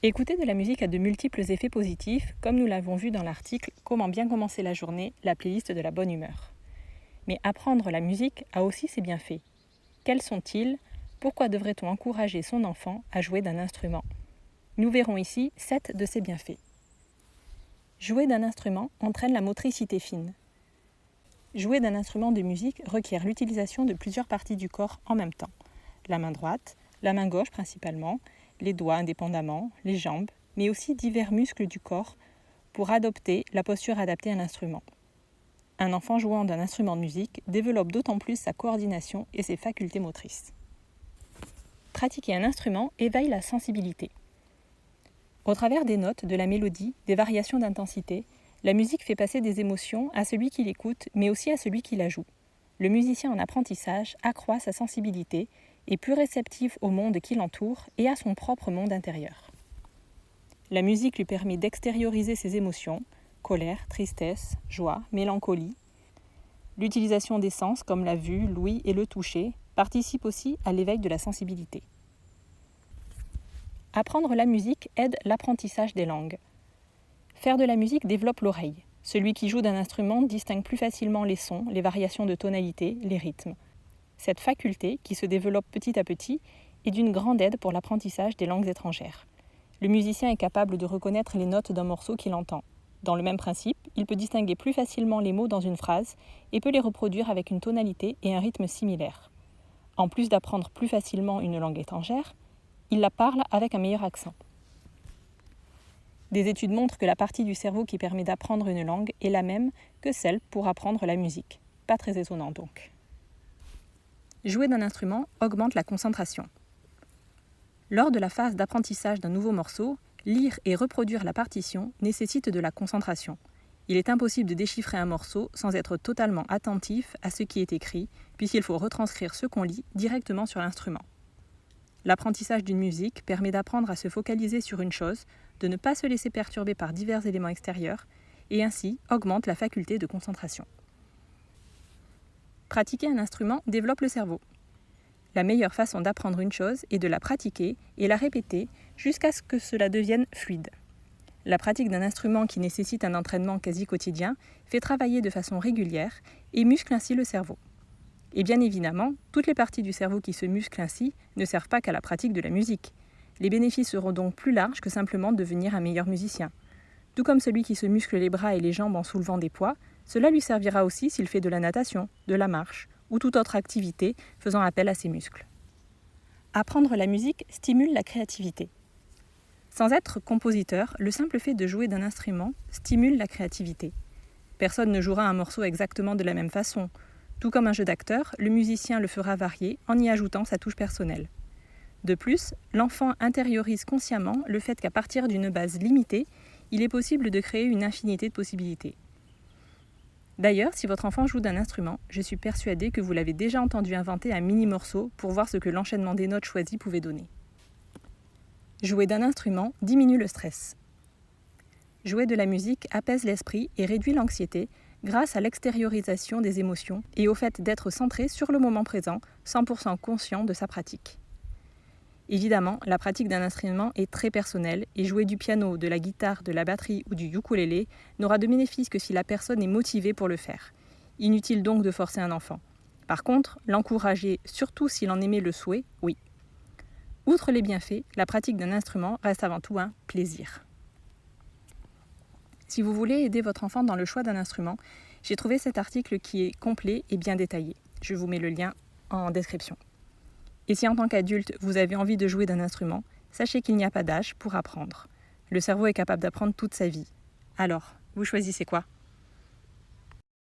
Écouter de la musique a de multiples effets positifs, comme nous l'avons vu dans l'article « Comment bien commencer la journée, la playlist de la bonne humeur ». Mais apprendre la musique a aussi ses bienfaits. Quels sont-ils ? Pourquoi devrait-on encourager son enfant à jouer d'un instrument ? Nous verrons ici 7 de ces bienfaits. Jouer d'un instrument entraîne la motricité fine. Jouer d'un instrument de musique requiert l'utilisation de plusieurs parties du corps en même temps. La main droite, la main gauche principalement, les doigts indépendamment, les jambes, mais aussi divers muscles du corps pour adopter la posture adaptée à l'instrument. Un enfant jouant d'un instrument de musique développe d'autant plus sa coordination et ses facultés motrices. Pratiquer un instrument éveille la sensibilité. Au travers des notes, de la mélodie, des variations d'intensité, la musique fait passer des émotions à celui qui l'écoute, mais aussi à celui qui la joue. Le musicien en apprentissage accroît sa sensibilité, est plus réceptif au monde qui l'entoure et à son propre monde intérieur. La musique lui permet d'extérioriser ses émotions, colère, tristesse, joie, mélancolie. L'utilisation des sens comme la vue, l'ouïe et le toucher participe aussi à l'éveil de la sensibilité. Apprendre la musique aide l'apprentissage des langues. Faire de la musique développe l'oreille. Celui qui joue d'un instrument distingue plus facilement les sons, les variations de tonalité, les rythmes. Cette faculté, qui se développe petit à petit, est d'une grande aide pour l'apprentissage des langues étrangères. Le musicien est capable de reconnaître les notes d'un morceau qu'il entend. Dans le même principe, il peut distinguer plus facilement les mots dans une phrase et peut les reproduire avec une tonalité et un rythme similaires. En plus d'apprendre plus facilement une langue étrangère, il la parle avec un meilleur accent. Des études montrent que la partie du cerveau qui permet d'apprendre une langue est la même que celle pour apprendre la musique. Pas très étonnant donc. Jouer d'un instrument augmente la concentration. Lors de la phase d'apprentissage d'un nouveau morceau, lire et reproduire la partition nécessite de la concentration. Il est impossible de déchiffrer un morceau sans être totalement attentif à ce qui est écrit, puisqu'il faut retranscrire ce qu'on lit directement sur l'instrument. L'apprentissage d'une musique permet d'apprendre à se focaliser sur une chose, de ne pas se laisser perturber par divers éléments extérieurs, et ainsi augmente la faculté de concentration. Pratiquer un instrument développe le cerveau. La meilleure façon d'apprendre une chose est de la pratiquer et la répéter jusqu'à ce que cela devienne fluide. La pratique d'un instrument qui nécessite un entraînement quasi quotidien fait travailler de façon régulière et muscle ainsi le cerveau. Et bien évidemment, toutes les parties du cerveau qui se musclent ainsi ne servent pas qu'à la pratique de la musique. Les bénéfices seront donc plus larges que simplement devenir un meilleur musicien. Tout comme celui qui se muscle les bras et les jambes en soulevant des poids, cela lui servira aussi s'il fait de la natation, de la marche ou toute autre activité faisant appel à ses muscles. Apprendre la musique stimule la créativité. Sans être compositeur, le simple fait de jouer d'un instrument stimule la créativité. Personne ne jouera un morceau exactement de la même façon. Tout comme un jeu d'acteur, le musicien le fera varier en y ajoutant sa touche personnelle. De plus, l'enfant intériorise consciemment le fait qu'à partir d'une base limitée, il est possible de créer une infinité de possibilités. D'ailleurs, si votre enfant joue d'un instrument, je suis persuadée que vous l'avez déjà entendu inventer un mini-morceau pour voir ce que l'enchaînement des notes choisies pouvait donner. Jouer d'un instrument diminue le stress. Jouer de la musique apaise l'esprit et réduit l'anxiété grâce à l'extériorisation des émotions et au fait d'être centré sur le moment présent, 100% conscient de sa pratique. Évidemment, la pratique d'un instrument est très personnelle et jouer du piano, de la guitare, de la batterie ou du ukulélé n'aura de bénéfice que si la personne est motivée pour le faire. Inutile donc de forcer un enfant. Par contre, l'encourager, surtout s'il en aimait le souhait, oui. Outre les bienfaits, la pratique d'un instrument reste avant tout un plaisir. Si vous voulez aider votre enfant dans le choix d'un instrument, j'ai trouvé cet article qui est complet et bien détaillé. Je vous mets le lien en description. Et si en tant qu'adulte, vous avez envie de jouer d'un instrument, sachez qu'il n'y a pas d'âge pour apprendre. Le cerveau est capable d'apprendre toute sa vie. Alors, vous choisissez quoi ?